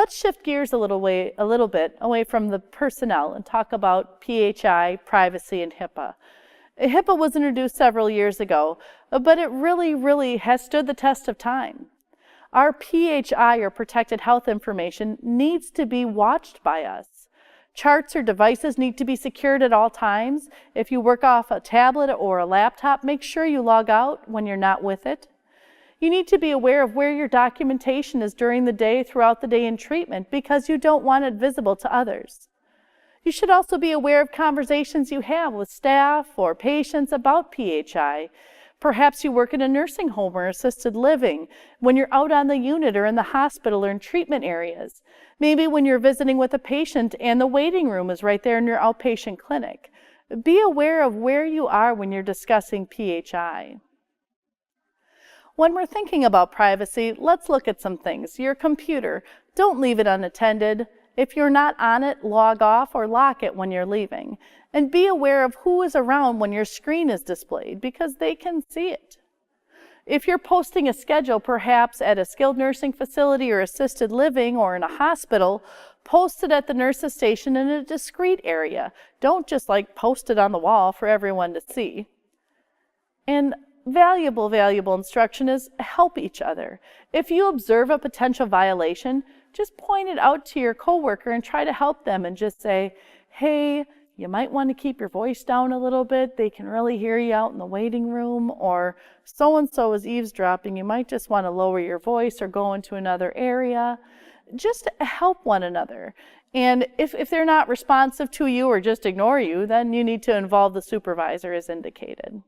let's shift gears a little bit away from the personnel and talk about PHI, privacy, and HIPAA. HIPAA was introduced several years ago, but it really has stood the test of time. Our PHI, or protected health information, needs to be watched by us. Charts or devices need to be secured at all times. If you work off a tablet or a laptop, make sure you log out when you're not with it. You need to be aware of where your documentation is during the day, throughout the day in treatment, because you don't want it visible to others. You should also be aware of conversations you have with staff or patients about PHI. Perhaps you work in a nursing home or assisted living, when you're out on the unit or in the hospital or in treatment areas. Maybe when you're visiting with a patient and the waiting room is right there in your outpatient clinic. Be aware of where you are when you're discussing PHI. When we're thinking about privacy, let's look at some things. Your computer, don't leave it unattended. If you're not on it, log off or lock it when you're leaving. And be aware of who is around when your screen is displayed, because they can see it. If you're posting a schedule, perhaps at a skilled nursing facility or assisted living or in a hospital, post it at the nurse's station in a discreet area. Don't just post it on the wall for everyone to see. And valuable instruction is help each other. If you observe a potential violation, just point it out to your coworker and try to help them and just say, hey, you might want to keep your voice down a little bit. They can really hear you out in the waiting room, or so-and-so is eavesdropping. You might just want to lower your voice or go into another area. Just help one another. And if they're not responsive to you or just ignore you, then you need to involve the supervisor as indicated.